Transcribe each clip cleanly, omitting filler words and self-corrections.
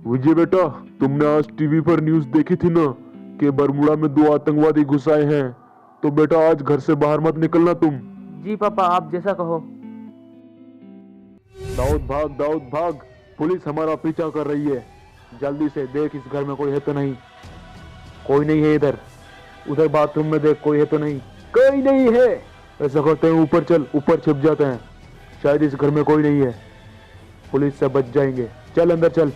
विजय बेटा, तुमने आज टीवी पर न्यूज़ देखी थी ना कि बरमुडा में 2 आतंकवादी घुस आए हैं। तो बेटा आज घर से बाहर मत निकलना तुम। जी पापा, आप जैसा कहो। दाऊद भाग, पुलिस हमारा पीछा कर रही है। जल्दी से देख इस घर में कोई है तो नहीं। कोई नहीं है इधर। उधर बाथरूम में देख, कोई है तो नहीं। कोई नहीं है। ऐसा करते हैं ऊपर चल, ऊपर छिप जाते हैं। शायद इस घर में कोई नहीं है, पुलिस से बच जाएंगे। चल अंदर चल।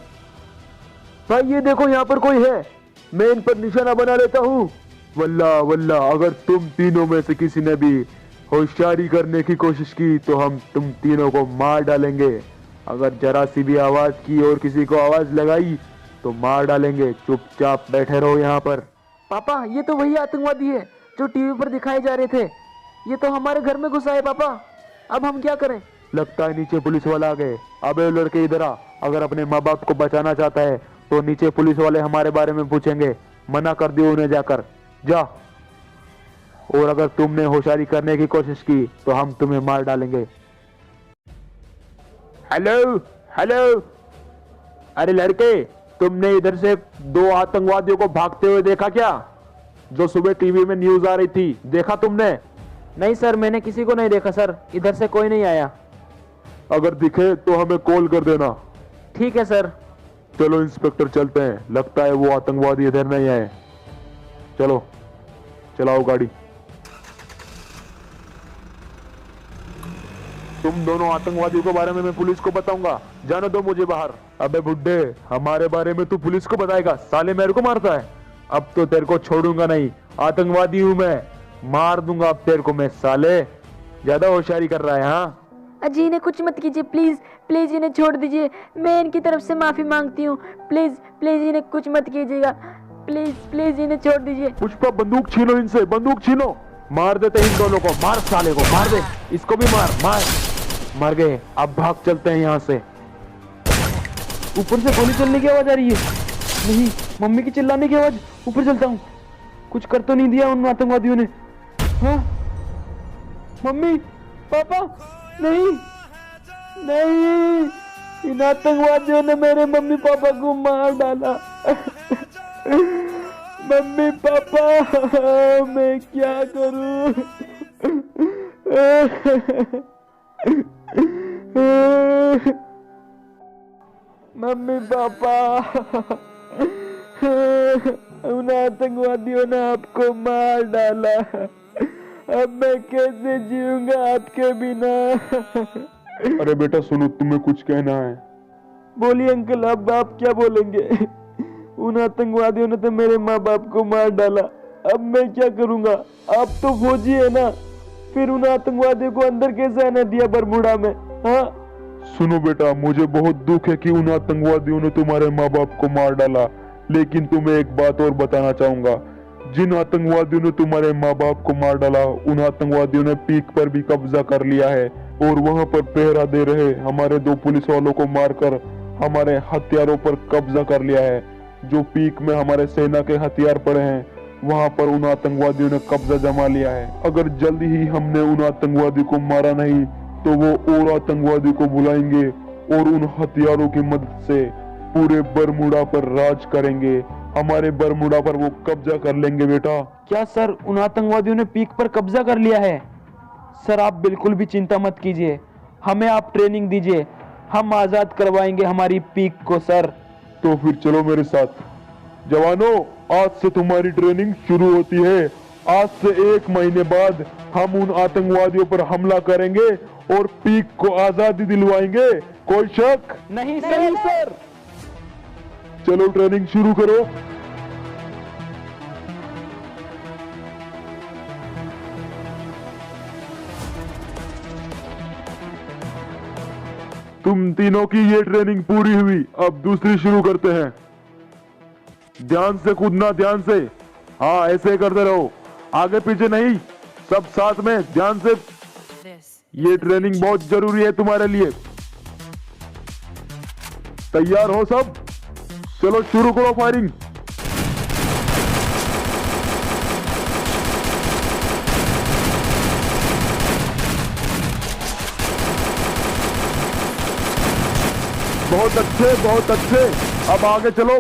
भाई ये देखो यहाँ पर कोई है, मैं इन पर निशाना बना लेता हूँ। वल्ला वल्ला, अगर तुम तीनों में से किसी ने भी होशियारी करने की कोशिश की तो हम तुम तीनों को मार डालेंगे। अगर जरा सी भी आवाज की और किसी को आवाज लगाई तो मार डालेंगे। चुपचाप बैठे रहो यहाँ पर। पापा ये तो वही आतंकवादी है जो टीवी पर दिखाए जा रहे थे। ये तो हमारे घर में घुसा है पापा। अब हम क्या करें? लगता है नीचे पुलिस वाले आ गए। अबे लड़के इधर आ, अगर अपने माँ बाप को बचाना चाहता है तो नीचे पुलिस वाले हमारे बारे में पूछेंगे। मना कर दियो उन्हें, जाकर जा। और अगर तुमने होशियारी करने की कोशिश की तो हम तुम्हें मार डालेंगे। हेलो हेलो, अरे लड़के, तुमने इधर से 2 आतंकवादियों को भागते हुए देखा क्या? जो सुबह टीवी में न्यूज आ रही थी, देखा तुमने? नहीं सर, मैंने किसी को नहीं देखा सर, इधर से कोई नहीं आया। अगर दिखे तो हमें कॉल कर देना। ठीक है सर। चलो इंस्पेक्टर चलते हैं, लगता है वो आतंकवादी इधर नहीं आए। चलो चलाओ गाड़ी। तुम दोनों आतंकवादियों के बारे में मैं पुलिस को बताऊंगा, जाने दो मुझे बाहर। अबे बुड्ढे, हमारे बारे में तू पुलिस को बताएगा? साले मेरे को मारता है। अब तो तेरे को छोड़ूंगा नहीं, आतंकवादी हूं मैं, मार दूंगा अब तेरे को मैं। साले ज्यादा होशियारी कर रहा है। हाँ अजी इन्हें कुछ मत कीजिए, प्लीज प्लीज इन्हें छोड़ दीजिए। मैं इनकी तरफ से माफी मांगती हूँ। प्लीज प्लीज इन्हें कुछ मत कीजिएगा। प्लीज प्लीज इन्हें छोड़ दीजिए। पुष्पा, बंदूक छीनो इनसे, बंदूक छीनो। मार देते इन दोनों को। मार साले को, मार दे। इसको भी मार। मार मर गए। अब भाग चलते हैं यहाँ से। ऊपर से गोली चलने की आवाज आ रही है। नहीं, मम्मी की चिल्लाने की आवाज। ऊपर चलता हूँ। कुछ कर तो नहीं दिया उन आतंकवादियों ने? हाँ मम्मी पापा, नहीं नहीं, इन आतंकवादियों ने मेरे मम्मी पापा को मार डाला। मम्मी पापा, मैं क्या करूं? मम्मी पापा, उन आतंकवादियों ने आपको मार डाला। अब मैं कैसे जीऊंगा आपके बिना? अरे बेटा सुनो, तुम्हें कुछ कहना है? बोलिए अंकल, अब आप क्या बोलेंगे? उन आतंकवादियों ने तो मेरे माँ बाप को मार डाला। अब मैं क्या करूंगा? आप तो फौजी है ना, फिर उन आतंकवादियों को अंदर कैसे आने दिया बरमुडा में? हाँ सुनो बेटा, मुझे बहुत दुख है कि उन आतंकवादियों ने तुम्हारे माँ बाप को मार डाला, लेकिन तुम्हें एक बात और बताना चाहूंगा। जिन आतंकवादियों ने तुम्हारे माँ बाप को मार डाला, उन आतंकवादियों ने पीक पर भी कब्जा कर लिया है और वहां पर पहरा दे रहे हमारे 2 पुलिस वालों को मारकर हमारे हथियारों पर कब्जा कर लिया है। जो पीक में हमारे सेना के हथियार पड़े हैं, वहां पर उन आतंकवादियों ने कब्जा जमा लिया है। अगर जल्दी ही हमने उन आतंकवादियों को मारा नहीं तो वो और आतंकवादी को बुलाएंगे और उन हथियारों की मदद से पूरे बरमुडा पर राज करेंगे। हमारे बरमुडा पर वो कब्जा कर लेंगे बेटा। क्या सर, उन आतंकवादियों ने पीक पर कब्जा कर लिया है? सर आप बिल्कुल भी चिंता मत कीजिए, हमें आप ट्रेनिंग दीजिए, हम आजाद करवाएंगे हमारी पीक को सर। तो फिर चलो मेरे साथ। जवानों, आज से तुम्हारी ट्रेनिंग शुरू होती है। आज से 1 महीने बाद हम उन आतंकवादियों पर हमला करेंगे और पीक को आजादी दिलवाएंगे। कोई शक? नहीं सर। चलो ट्रेनिंग शुरू करो। तुम तीनों की ये ट्रेनिंग पूरी हुई, अब दूसरी शुरू करते हैं। ध्यान से कूदना, ध्यान से। हाँ ऐसे करते रहो, आगे पीछे नहीं, सब साथ में, ध्यान से। ये ट्रेनिंग बहुत जरूरी है तुम्हारे लिए। तैयार हो सब? चलो शुरू करो फायरिंग। बहुत अच्छे, बहुत अच्छे। अब आगे चलो।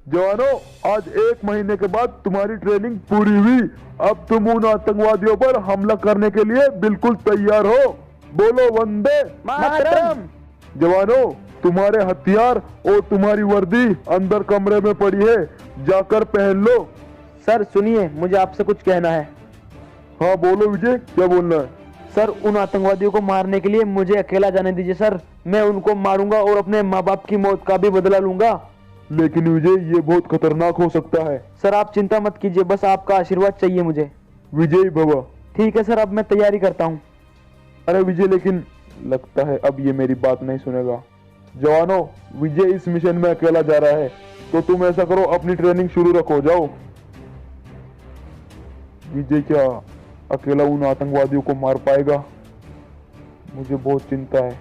जवानों, आज 1 महीने के बाद तुम्हारी ट्रेनिंग पूरी हुई। अब तुम उन आतंकवादियों पर हमला करने के लिए बिल्कुल तैयार हो। बोलो वंदे मातरम। जवानों, तुम्हारे हथियार और तुम्हारी वर्दी अंदर कमरे में पड़ी है, जाकर पहन लो। सर सुनिए, मुझे आपसे कुछ कहना है। हाँ बोलो विजय, क्या बोलना है? सर, उन आतंकवादियों को मारने के लिए मुझे अकेला जाने दीजिए सर। मैं उनको मारूंगा और अपने माँ बाप की मौत का भी बदला लूंगा। लेकिन विजय, ये बहुत खतरनाक हो सकता है। सर आप चिंता मत कीजिए, बस आपका आशीर्वाद चाहिए मुझे। विजय भवा। ठीक है सर, अब मैं तैयारी करता हूँ। अरे विजय, लेकिन लगता है अब ये मेरी बात नहीं सुनेगा। जवानों, विजय इस मिशन में अकेला जा रहा है, तो तुम ऐसा करो, अपनी ट्रेनिंग शुरू रखो, जाओ। विजय क्या अकेला उन आतंकवादियों को मार पाएगा? मुझे बहुत चिंता है,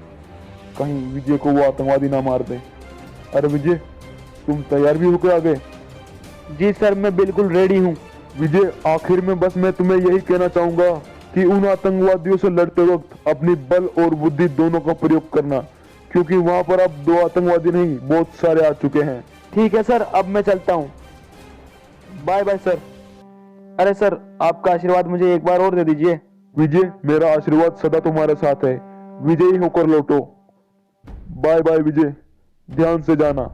कहीं विजय को वो आतंकवादी ना मार दे। अरे विजय, तुम तैयार भी होकर आ गए? जी सर, मैं बिल्कुल रेडी हूँ। विजय, आखिर में बस मैं तुम्हें यही कहना चाहूंगा कि उन आतंकवादियों से लड़ते वक्त अपनी बल और बुद्धि दोनों का प्रयोग करना, क्योंकि वहां पर अब 2 आतंकवादी नहीं, बहुत सारे आ चुके हैं। ठीक है सर, अब मैं चलता हूँ। Bye bye sir. अरे सर, आपका आशीर्वाद मुझे एक बार और दे दीजिए। विजय, मेरा आशीर्वाद सदा तुम्हारे साथ है। विजयी होकर लौटो। बाय बाय विजय, ध्यान से जाना।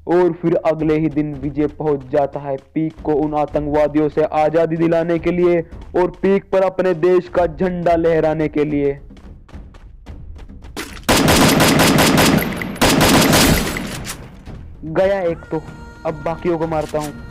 और फिर अगले ही दिन विजय पहुंच जाता है पीक को उन आतंकवादियों से आजादी दिलाने के लिए और पीक पर अपने देश का झंडा लहराने के लिए। गया एक तो, अब बाकियों को मारता हूं।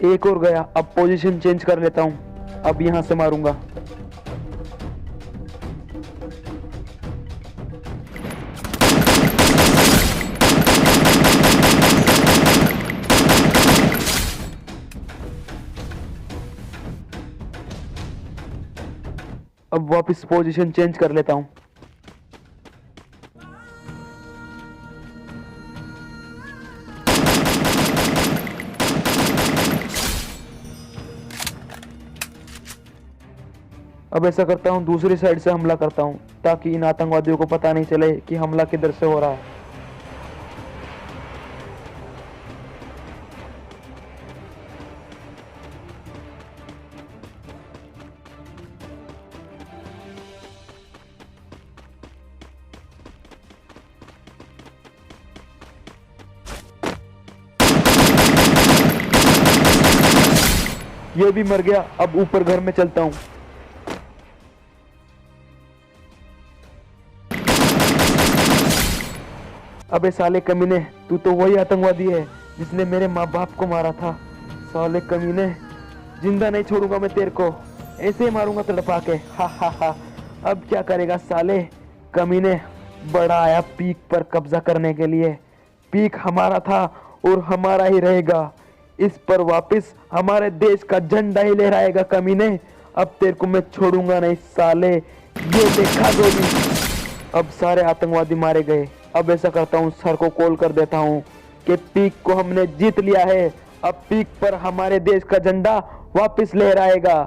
एक और गया, अब पोजीशन चेंज कर लेता हूं, अब यहां से मारूंगा। अब वापस पोजीशन चेंज कर लेता हूं। अब ऐसा करता हूं, दूसरी साइड से हमला करता हूं, ताकि इन आतंकवादियों को पता नहीं चले कि हमला किधर से हो रहा है। ये भी मर गया, अब ऊपर घर में चलता हूं। अबे साले कमीने, तू तो वही आतंकवादी है जिसने मेरे माँ बाप को मारा था। साले कमीने, जिंदा नहीं छोड़ूंगा मैं तेरे को, ऐसे ही मारूंगा तड़पा के। हा हा हा। अब क्या करेगा साले कमीने? बड़ा आया पीक पर कब्जा करने के लिए। पीक हमारा था और हमारा ही रहेगा। इस पर वापस हमारे देश का झंडा ही लहराएगा कमीने। अब तेरे को मैं छोड़ूंगा नहीं साले। ये देखा गोली। अब सारे आतंकवादी मारे गए। अब ऐसा करता हूँ, सर को कॉल कर देता हूँ कि पीक को हमने जीत लिया है। अब पीक पर हमारे देश का झंडा वापस लहराएगा।